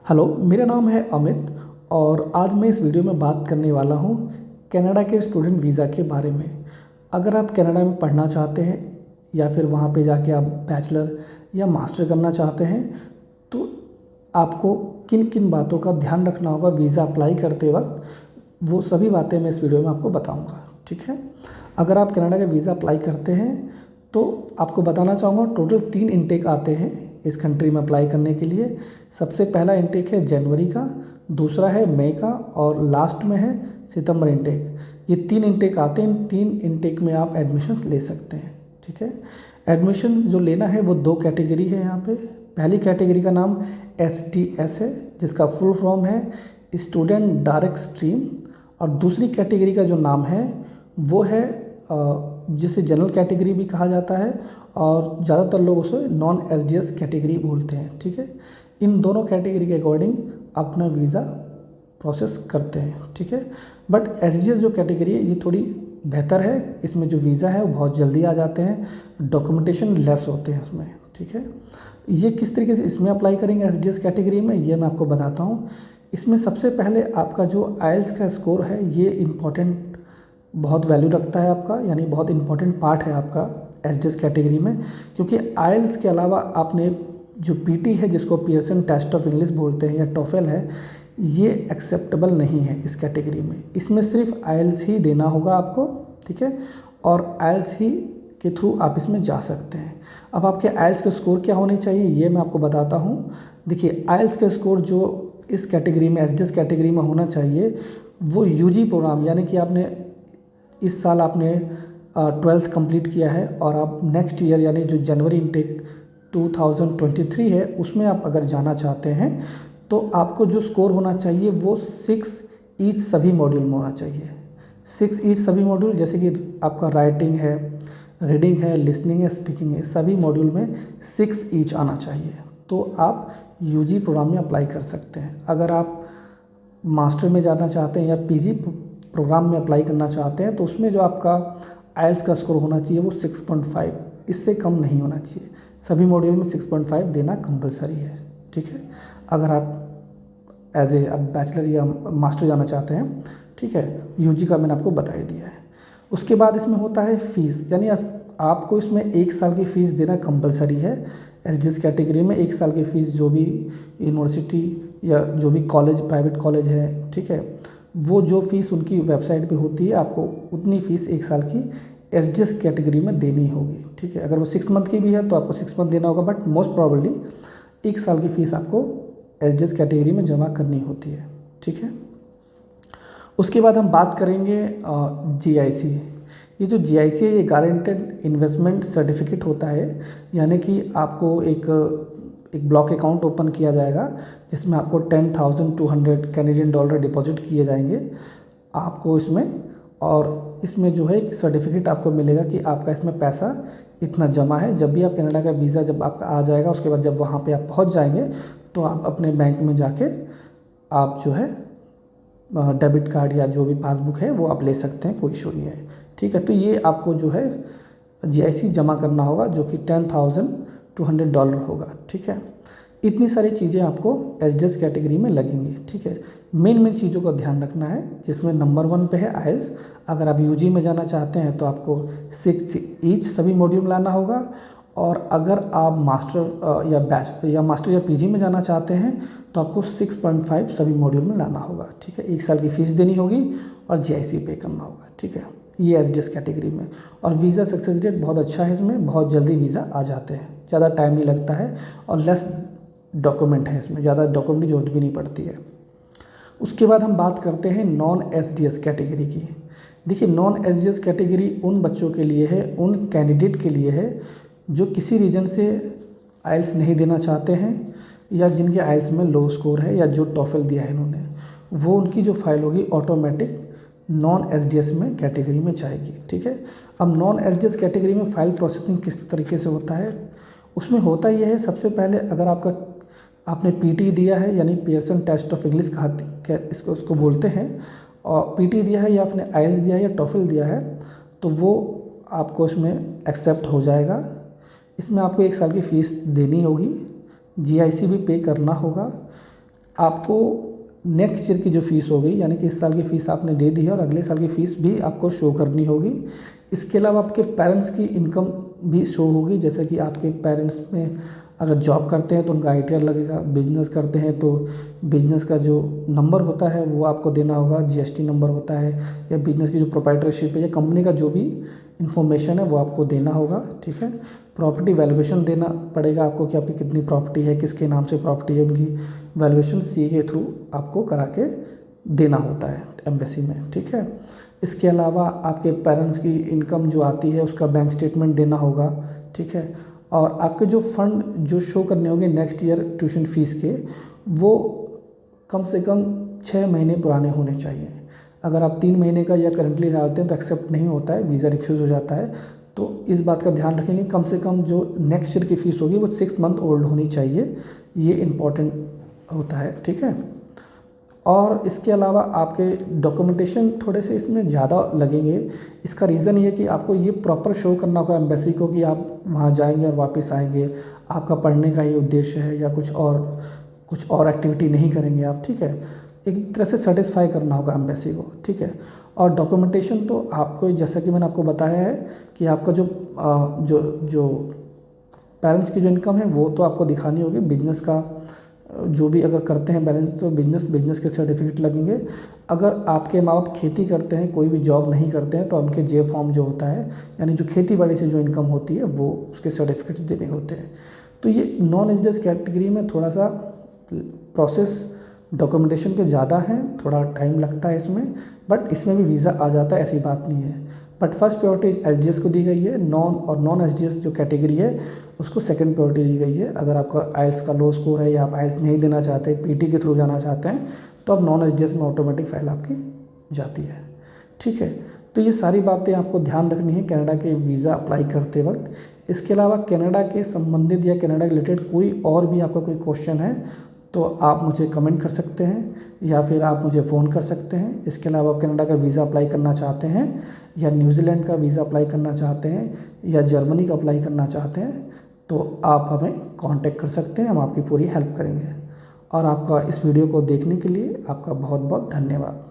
Hello, मेरा नाम है अमित और आज मैं इस वीडियो में बात करने वाला हूँ कनाडा के स्टूडेंट वीज़ा के बारे में। अगर आप कनाडा में पढ़ना चाहते हैं या फिर वहाँ पे जाके आप बैचलर या मास्टर करना चाहते हैं तो आपको किन किन बातों का ध्यान रखना होगा वीज़ा अप्लाई करते वक्त, वो सभी बातें मैं इस वीडियो में आपको बताऊँगा। ठीक है, अगर आप कनाडा का वीज़ा अप्लाई करते हैं तो आपको बताना चाहूँगा टोटल 3 इनटेक आते हैं इस कंट्री में अप्लाई करने के लिए। सबसे पहला इनटेक है जनवरी का, दूसरा है मई का और लास्ट में है सितंबर इनटेक। ये 3 इनटेक आते हैं। इन 3 इनटेक में आप एडमिशन्स ले सकते हैं। ठीक है, एडमिशन जो लेना है वो 2 कैटेगरी है यहाँ पे। पहली कैटेगरी का नाम STS है जिसका फुल फॉर्म है स्टूडेंट डायरेक्ट स्ट्रीम, और दूसरी कैटेगरी का जो नाम है वो है जिसे जनरल कैटेगरी भी कहा जाता है और ज़्यादातर लोग उसे नॉन SDS कैटेगरी बोलते हैं। ठीक है, इन दोनों कैटेगरी के अकॉर्डिंग अपना वीज़ा प्रोसेस करते हैं। ठीक है, बट SDS जो कैटेगरी है ये थोड़ी बेहतर है। इसमें जो वीज़ा है वो बहुत जल्दी आ जाते हैं, डॉक्यूमेंटेशन लेस होते हैं इसमें। ठीक है, ये किस तरीके से इसमें अप्लाई करेंगे SDS कैटेगरी में, ये मैं आपको बताता हूँ। इसमें सबसे पहले आपका जो IELTS का स्कोर है ये इम्पॉर्टेंट बहुत वैल्यू रखता है आपका, यानी बहुत इंपॉर्टेंट पार्ट है आपका SDS कैटेगरी में, क्योंकि IELTS के अलावा आपने जो PT है जिसको पियर्सन टेस्ट ऑफ इंग्लिश बोलते हैं या TOEFL है, ये एक्सेप्टेबल नहीं है इस कैटेगरी में। इसमें सिर्फ IELTS ही देना होगा आपको। ठीक है, और IELTS ही के थ्रू आप इसमें जा सकते हैं। अब आपके IELTS का स्कोर क्या होनी चाहिए ये मैं आपको बताता हूँ। देखिए, IELTS का स्कोर जो इस कैटेगरी में SDS कैटेगरी में होना चाहिए वो UG प्रोग्राम, यानी कि आपने इस साल आपने 12th कंप्लीट किया है और आप नेक्स्ट ईयर यानी जो जनवरी इनटेक 2023 है उसमें आप अगर जाना चाहते हैं तो आपको जो स्कोर होना चाहिए वो 6 ईच सभी मॉड्यूल में होना चाहिए। 6 ईच सभी मॉड्यूल, जैसे कि आपका राइटिंग है, रीडिंग है, लिसनिंग है, स्पीकिंग है, सभी मॉड्यूल में 6 ईच आना चाहिए तो आप UG प्रोग्राम में अप्लाई कर सकते हैं। अगर आप मास्टर में जाना चाहते हैं या PG प्रोग्राम में अप्लाई करना चाहते हैं तो उसमें जो आपका IELTS का स्कोर होना चाहिए वो 6.5, इससे कम नहीं होना चाहिए। सभी मॉड्यूल में 6.5 देना कंपलसरी है। ठीक है, अगर आप एज ए अब बैचलर या मास्टर जाना चाहते हैं। ठीक है, UG का मैंने आपको बता ही दिया है। उसके बाद इसमें होता है फ़ीस, यानी आपको इसमें 1 साल की फ़ीस देना कंपलसरी है। SDS कैटेगरी में 1 साल की फ़ीस जो भी यूनिवर्सिटी या जो भी कॉलेज, प्राइवेट कॉलेज है, ठीक है, वो जो फ़ीस उनकी वेबसाइट पे होती है आपको उतनी फ़ीस 1 साल की SDS कैटेगरी में देनी होगी। ठीक है, अगर वो 6 मंथ की भी है तो आपको 6 मंथ देना होगा, बट मोस्ट प्रॉबली 1 साल की फ़ीस आपको SDS कैटेगरी में जमा करनी होती है। ठीक है, उसके बाद हम बात करेंगे GIC। ये जो GIC है ये गारंटेड इन्वेस्टमेंट सर्टिफिकेट होता है, यानी कि आपको एक ब्लॉक अकाउंट ओपन किया जाएगा जिसमें आपको 10,200 कैनेडियन डॉलर डिपॉजिट किए जाएंगे आपको इसमें, और इसमें जो है एक सर्टिफिकेट आपको मिलेगा कि आपका इसमें पैसा इतना जमा है। जब भी आप कनाडा का वीज़ा जब आपका आ जाएगा उसके बाद जब वहाँ पे आप पहुँच जाएंगे तो आप अपने बैंक में जाके आप जो है डेबिट कार्ड या जो भी पासबुक है वो आप ले सकते हैं, कोई इशू नहीं है। ठीक है, तो ये आपको जो है GIC जमा करना होगा जो कि $10,200 होगा। ठीक है, इतनी सारी चीज़ें आपको SDS कैटेगरी में लगेंगी। ठीक है, मेन चीज़ों का ध्यान रखना है जिसमें नंबर 1 पे है IELTS। अगर आप UG में जाना चाहते हैं तो आपको 6 ईच सभी मॉड्यूल में लाना होगा, और अगर आप मास्टर या PG में जाना चाहते हैं तो आपको 6.5 सभी मॉड्यूल में लाना होगा। ठीक है, 1 साल की फ़ीस देनी होगी और GIC पे करना होगा। ठीक है, ये SDS कैटेगरी में, और वीज़ा सक्सेस रेट बहुत अच्छा है इसमें, बहुत जल्दी वीज़ा आ जाते हैं, ज़्यादा टाइम नहीं लगता है और लेस डॉक्यूमेंट है इसमें, ज़्यादा डॉक्यूमेंट की जरूरत भी नहीं पड़ती है। उसके बाद हम बात करते हैं नॉन SDS कैटेगरी की। देखिए, नॉन SDS कैटेगरी उन बच्चों के लिए है, उन कैंडिडेट के लिए है जो किसी रीज़न से IELTS नहीं देना चाहते हैं या जिनके IELTS में लो स्कोर है या जो TOEFL दिया है इन्होंने, वो उनकी जो फाइल होगी ऑटोमेटिक नॉन SDS में कैटेगरी में जाएगी। ठीक है, अब नॉन SDS कैटेगरी में फ़ाइल प्रोसेसिंग किस तरीके से होता है, उसमें होता यह है, सबसे पहले अगर आपने PT दिया है यानी पियर्सन टेस्ट ऑफ इंग्लिश इसको उसको बोलते हैं, और PT दिया है या आपने IELTS दिया है या TOEFL दिया है तो वो आपको इसमें एक्सेप्ट हो जाएगा। इसमें आपको 1 साल की फ़ीस देनी होगी, GIC भी पे करना होगा, आपको नेक्स्ट ईयर की जो फ़ीस होगी, यानी कि इस साल की फ़ीस आपने दे दी है और अगले साल की फ़ीस भी आपको शो करनी होगी। इसके अलावा आपके पेरेंट्स की इनकम भी शो होगी, जैसे कि आपके पेरेंट्स में अगर जॉब करते हैं तो उनका ITR लगेगा, बिजनेस करते हैं तो बिजनेस का जो नंबर होता है वो आपको देना होगा, GST नंबर होता है, या बिजनेस की जो प्रोप्राइटरशिप है या कंपनी का जो भी इन्फॉर्मेशन है वो आपको देना होगा। ठीक है, प्रॉपर्टी वैल्यूएशन देना पड़ेगा आपको कि आपकी कितनी प्रॉपर्टी है, किसके नाम से प्रॉपर्टी है, उनकी वैल्यूएशन CA के थ्रू आपको करा के देना होता है एम्बेसी में। ठीक है, इसके अलावा आपके पेरेंट्स की इनकम जो आती है उसका बैंक स्टेटमेंट देना होगा। ठीक है, और आपके जो फंड जो शो करने होंगे नेक्स्ट ईयर ट्यूशन फ़ीस के, वो कम से कम 6 महीने पुराने होने चाहिए। अगर आप 3 महीने का या करंटली डालते हैं तो एक्सेप्ट नहीं होता है, वीज़ा रिफ्यूज़ हो जाता है। तो इस बात का ध्यान रखेंगे, कम से कम जो नेक्स्ट ईयर की फ़ीस होगी वो 6 मंथ ओल्ड होनी चाहिए, ये इम्पॉर्टेंट होता है। ठीक है, और इसके अलावा आपके डॉक्यूमेंटेशन थोड़े से इसमें ज़्यादा लगेंगे। इसका रीज़न ये कि आपको ये प्रॉपर शो करना होगा एम्बेसी को कि आप वहाँ जाएंगे और वापस आएंगे, आपका पढ़ने का ही उद्देश्य है या कुछ और एक्टिविटी नहीं करेंगे आप। ठीक है, एक तरह से सेटिस्फाई करना होगा एम्बेसी को। ठीक है, और डॉक्यूमेंटेशन तो आपको, जैसा कि मैंने आपको बताया है कि आपका जो पेरेंट्स की जो इनकम है वो तो आपको दिखानी होगी। बिजनेस का जो भी अगर करते हैं पेरेंट्स तो बिजनेस के सर्टिफिकेट लगेंगे। अगर आपके माँ बाप खेती करते हैं, कोई भी जॉब नहीं करते हैं, तो उनके जे फॉर्म जो होता है, यानी जो खेती बाड़ी से जो इनकम होती है वो उसके सर्टिफिकेट्स देने होते हैं। तो ये नॉन एच कैटेगरी में थोड़ा सा प्रोसेस डॉक्यूमेंटेशन के ज़्यादा हैं, थोड़ा टाइम लगता है इसमें, बट इसमें भी वीज़ा आ जाता है, ऐसी बात नहीं है। बट फर्स्ट प्रायोरिटी SGS को दी गई है, नॉन SGS जो कैटेगरी है उसको सेकंड प्रायोरिटी दी गई है। अगर आपका IELTS का लो स्कोर है या आप IELTS नहीं देना चाहते, PT के थ्रू जाना चाहते हैं, तो अब नॉन SGS में ऑटोमेटिक फाइल आपकी जाती है। ठीक है, तो ये सारी बातें आपको ध्यान रखनी है कनाडा के वीज़ा अप्लाई करते वक्त। इसके अलावा कनाडा के संबंधित या कनाडा के रिलेटेड कोई और भी आपका कोई क्वेश्चन है तो आप मुझे कमेंट कर सकते हैं या फिर आप मुझे फ़ोन कर सकते हैं। इसके अलावा आप कनाडा का वीज़ा अप्लाई करना चाहते हैं या न्यूजीलैंड का वीज़ा अप्लाई करना चाहते हैं या जर्मनी का अप्लाई करना चाहते हैं तो आप हमें कांटेक्ट कर सकते हैं, हम आपकी पूरी हेल्प करेंगे। और आपका इस वीडियो को देखने के लिए आपका बहुत बहुत धन्यवाद।